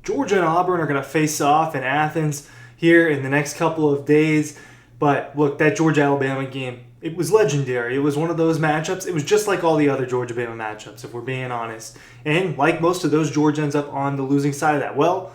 Georgia and Auburn are going to face off in Athens here in the next couple of days. But look, that Georgia-Alabama game, it was legendary. It was one of those matchups. It was just like all the other Georgia-Bama matchups, if we're being honest. And like most of those, Georgia ends up on the losing side of that. Well,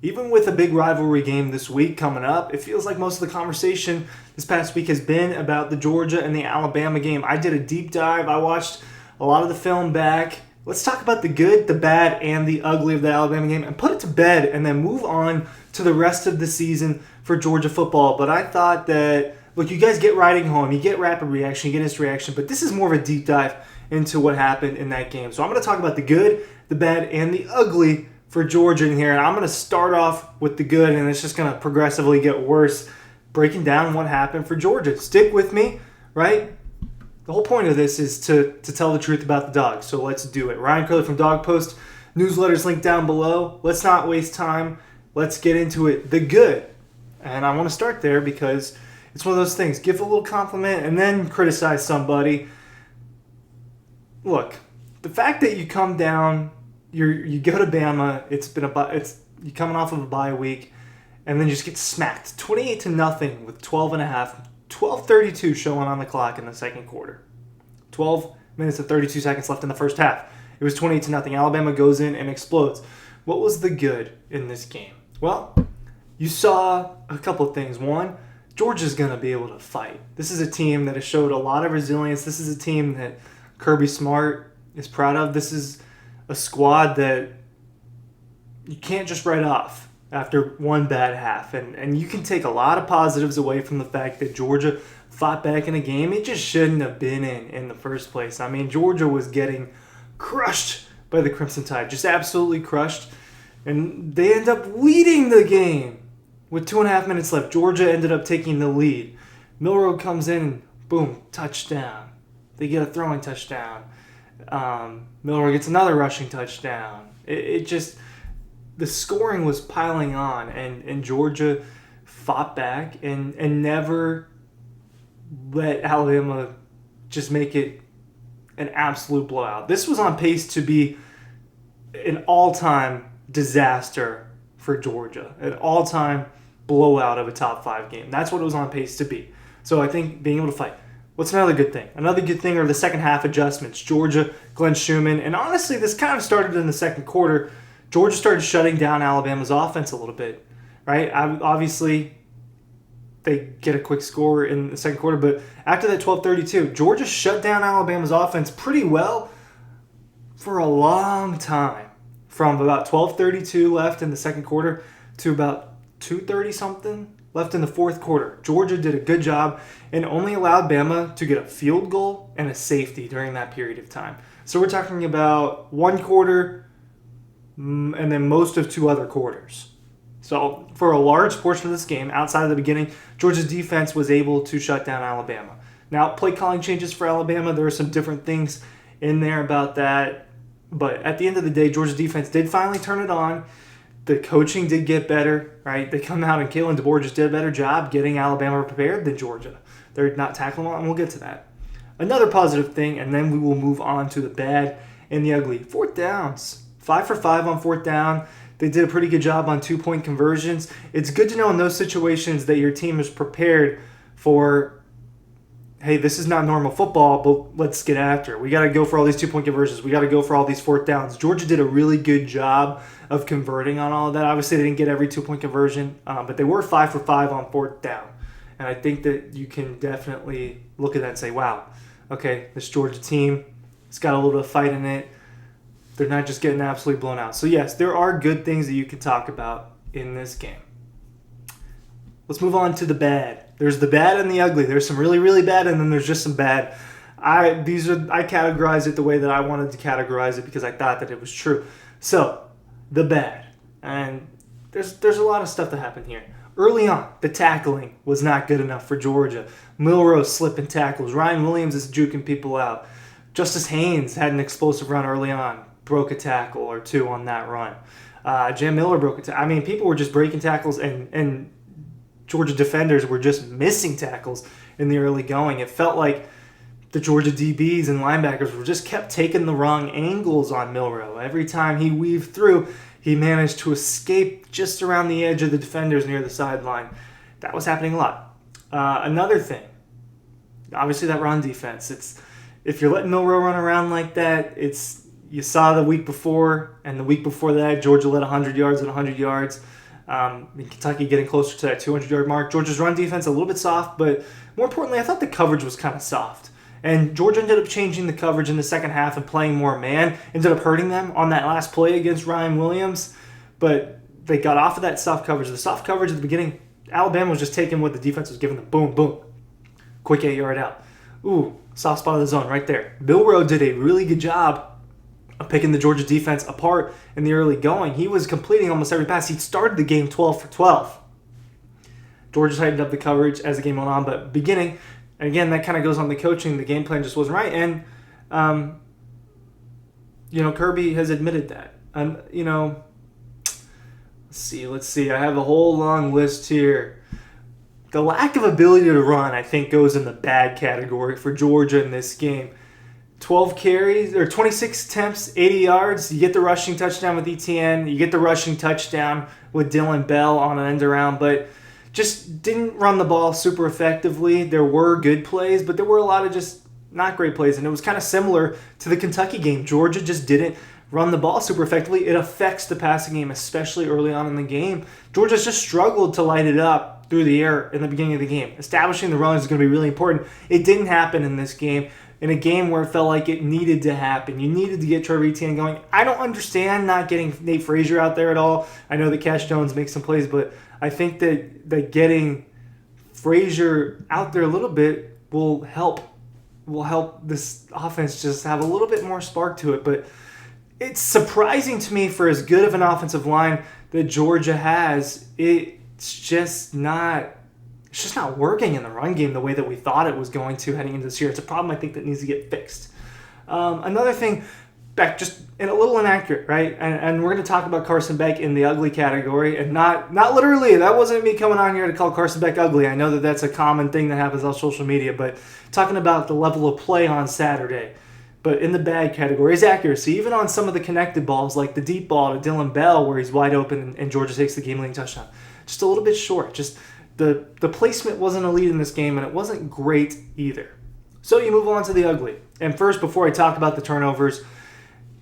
even with a big rivalry game this week coming up, it feels like most of the conversation this past week has been about the Georgia and the Alabama game. I did a deep dive. I watched a lot of the film back. Let's talk about the good, the bad, and the ugly of the Alabama game and put it to bed and then move on to the rest of the season for Georgia football. But I thought that, look, you guys get riding home. You get rapid reaction, you get instant reaction. But this is more of a deep dive into what happened in that game. So I'm going to talk about the good, the bad, and the ugly for Georgia in here. And I'm going to start off with the good, and it's just going to progressively get worse, breaking down what happened for Georgia. Stick with me, right? The whole point of this is to tell the truth about the Dawg, so let's do it. Ryan Curley from Dawg Post, newsletters linked down below. Let's not waste time. Let's get into it. The good. And I want to start there because it's one of those things. Give a little compliment and then criticize somebody. Look, the fact that you come down, you go to Bama, you're coming off of a bye week, and then you just get smacked 28-0 with 12:32 showing on the clock in the second quarter. 12 minutes and 32 seconds left in the first half. It was 28-0. Alabama goes in and explodes. What was the good in this game? Well, you saw a couple of things. One, Georgia's going to be able to fight. This is a team that has showed a lot of resilience. This is a team that Kirby Smart is proud of. This is a squad that you can't just write off after one bad half. And you can take a lot of positives away from the fact that Georgia fought back in a game it just shouldn't have been in the first place. I mean, Georgia was getting crushed by the Crimson Tide, just absolutely crushed. And they end up leading the game with 2.5 minutes left. Georgia ended up taking the lead. Milroe comes in, boom, touchdown. They get a throwing touchdown. Milroe gets another rushing touchdown. It just... The scoring was piling on, and Georgia fought back and never let Alabama just make it an absolute blowout. This was on pace to be an all-time disaster for Georgia, an all-time blowout of a top 5 game. That's what it was on pace to be. So I think being able to fight. What's another good thing? Another good thing are the second half adjustments. Georgia, Glenn Schumann, and honestly, this kind of started in the second quarter. Georgia started shutting down Alabama's offense a little bit, right? Obviously, they get a quick score in the second quarter, but after that 12:32, Georgia shut down Alabama's offense pretty well for a long time. From about 12:32 left in the second quarter to about 2:30-something left in the fourth quarter. Georgia did a good job and only allowed Bama to get a field goal and a safety during that period of time. So we're talking about one quarter and then most of 2 other quarters. So for a large portion of this game, outside of the beginning, Georgia's defense was able to shut down Alabama. Now, play calling changes for Alabama. There are some different things in there about that. But at the end of the day, Georgia's defense did finally turn it on. The coaching did get better, right? They come out and Kalen DeBoer just did a better job getting Alabama prepared than Georgia. They're not tackling well, and we'll get to that. Another positive thing, and then we will move on to the bad and the ugly. 4th downs. 5 for 5 on 4th down. They did a pretty good job on 2-point conversions. It's good to know in those situations that your team is prepared for, hey, this is not normal football, but let's get after it. We got to go for all these 2-point conversions. We got to go for all these 4th downs. Georgia did a really good job of converting on all of that. Obviously, they didn't get every 2-point conversion, but they were 5 for 5 on 4th down. And I think that you can definitely look at that and say, wow, okay, this Georgia team, it's got a little bit of fight in it. They're not just getting absolutely blown out. So yes, there are good things that you can talk about in this game. Let's move on to the bad. There's the bad and the ugly. There's some really, really bad, and then there's just some bad. I categorize it the way that I wanted to categorize it because I thought that it was true. So, the bad. And there's a lot of stuff that happened here. Early on, the tackling was not good enough for Georgia. Milroe slipping tackles. Ryan Williams is juking people out. Justice Haynes had an explosive run early on. Broke a tackle or 2 on that run. Jam Miller broke a tackle. I mean, people were just breaking tackles, and Georgia defenders were just missing tackles in the early going. It felt like the Georgia DBs and linebackers were just kept taking the wrong angles on Milroe. Every time he weaved through, he managed to escape just around the edge of the defenders near the sideline. That was happening a lot. Another thing, obviously that run defense. If you're letting Milroe run around like that, you saw the week before, and the week before that, Georgia led 100 yards and 100 yards. Kentucky getting closer to that 200-yard mark. Georgia's run defense a little bit soft, but more importantly, I thought the coverage was kind of soft. And Georgia ended up changing the coverage in the second half and playing more man. Ended up hurting them on that last play against Ryan Williams, but they got off of that soft coverage. The soft coverage at the beginning, Alabama was just taking what the defense was giving them. Boom, boom. Quick 8-yard out. Ooh, soft spot of the zone right there. Milroe did a really good job of picking the Georgia defense apart in the early going. He was completing almost every pass. He started the game 12 for 12. Georgia tightened up the coverage as the game went on, but beginning, and again, that kind of goes on the coaching. The game plan just wasn't right, and Kirby has admitted that. Let's see. I have a whole long list here. The lack of ability to run, I think, goes in the bad category for Georgia in this game. 12 carries, or 26 attempts, 80 yards. You get the rushing touchdown with ETN. You get the rushing touchdown with Dylan Bell on an end around, but just didn't run the ball super effectively. There were good plays, but there were a lot of just not great plays, and it was kind of similar to the Kentucky game. Georgia just didn't run the ball super effectively. It affects the passing game, especially early on in the game. Georgia's just struggled to light it up through the air in the beginning of the game. Establishing the run is going to be really important. It didn't happen in this game. In a game where it felt like it needed to happen. You needed to get Trevor Etienne going. I don't understand not getting Nate Frazier out there at all. I know that Cash Jones makes some plays, but I think that getting Frazier out there a little bit will help this offense just have a little bit more spark to it. But it's surprising to me, for as good of an offensive line that Georgia has, it's just not working in the run game the way that we thought it was going to heading into this year. It's a problem I think that needs to get fixed. Another thing, Beck, just a little inaccurate, right? And we're going to talk about Carson Beck in the ugly category, and not literally. That wasn't me coming on here to call Carson Beck ugly. I know that that's a common thing that happens on social media, but talking about the level of play on Saturday. But in the bad category, his accuracy, even on some of the connected balls, like the deep ball to Dylan Bell where he's wide open and Georgia takes the game-winning touchdown. Just a little bit short. Just the placement wasn't elite in this game, and it wasn't great either. So you move on to the ugly. And first, before I talk about the turnovers,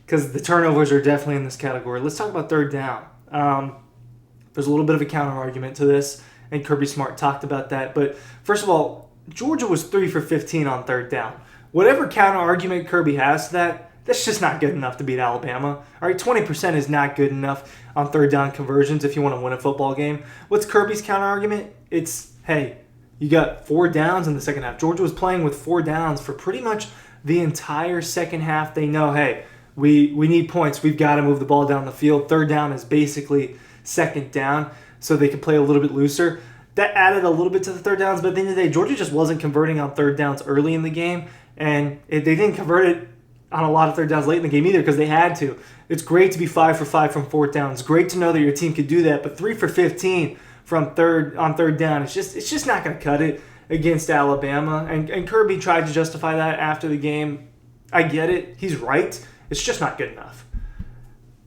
because the turnovers are definitely in this category, let's talk about third down. There's a little bit of a counter-argument to this, and Kirby Smart talked about that. But first of all, Georgia was 3 for 15 on third down. Whatever counter-argument Kirby has to that, that's just not good enough to beat Alabama. All right, 20% is not good enough on third down conversions if you want to win a football game. What's Kirby's counter-argument? It's, hey, you got 4 downs in the second half. Georgia was playing with 4 downs for pretty much the entire second half. They know, hey, we need points. We've got to move the ball down the field. Third down is basically second down, so they can play a little bit looser. That added a little bit to the third downs, but at the end of the day, Georgia just wasn't converting on third downs early in the game, and they didn't convert it on a lot of third downs late in the game either because they had to. It's great to be 5 for 5 from fourth down. It's great to know that your team could do that, but 3 for 15 from third down, it's just not going to cut it against Alabama. And Kirby tried to justify that after the game. I get it. He's right. It's just not good enough.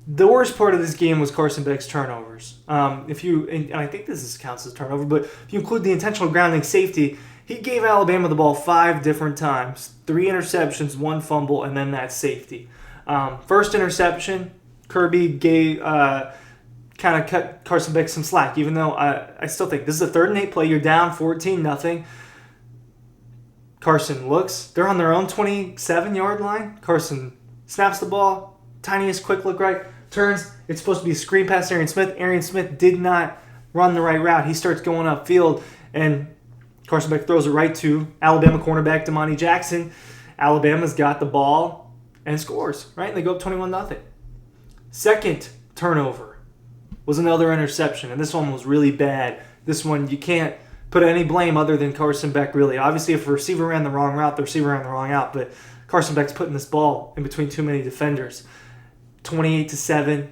The worst part of this game was Carson Beck's turnovers. And I think this counts as turnover, but if you include the intentional grounding safety, he gave Alabama the ball 5 different times. 3 interceptions, 1 fumble, and then that safety. First interception, Kirby gave kind of cut Carson Beck some slack, even though I still think this is a 3rd and 8 play. You're down 14-0. Carson looks. They're on their own 27-yard line. Carson snaps the ball. Tiniest quick look right. Turns. It's supposed to be a screen pass to Arian Smith. Arian Smith did not run the right route. He starts going upfield, and Carson Beck throws it right to Alabama cornerback Damani Jackson. Alabama's got the ball and scores, right? And they go up 21-0. Second turnover was another interception, and this one was really bad. This one, you can't put any blame other than Carson Beck, really. Obviously, if a receiver ran the wrong route, the receiver ran the wrong out, but Carson Beck's putting this ball in between too many defenders. 28-7,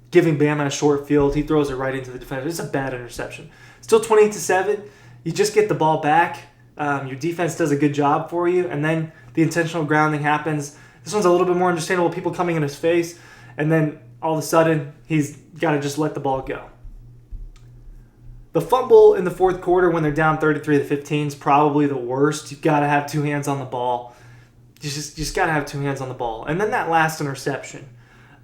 giving Bama a short field. He throws it right into the defender. It's a bad interception. Still 28-7. You just get the ball back. Your defense does a good job for you, and then the intentional grounding happens. This one's a little bit more understandable. People coming in his face. and then all of a sudden he's got to just let the ball go. The fumble in the fourth quarter when they're down 33-15 is probably the worst. You've got to have two hands on the ball. You just got to have two hands on the ball. And then that last interception.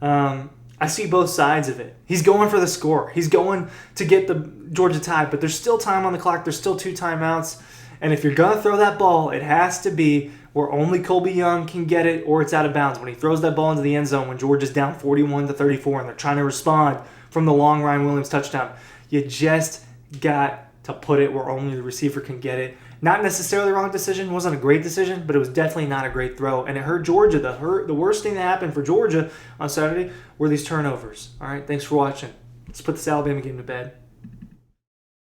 I see both sides of it. He's going for the score. He's going to get the Georgia tie, but there's still time on the clock. There's still 2 timeouts. And if you're going to throw that ball, it has to be where only Colby Young can get it or it's out of bounds. When he throws that ball into the end zone when Georgia's down 41-34 and they're trying to respond from the long Ryan Williams touchdown, you just got to put it where only the receiver can get it. Not necessarily the wrong decision. It wasn't a great decision, but it was definitely not a great throw. And it hurt Georgia. The worst thing that happened for Georgia on Saturday were these turnovers. All right, thanks for watching. Let's put this Alabama game to bed.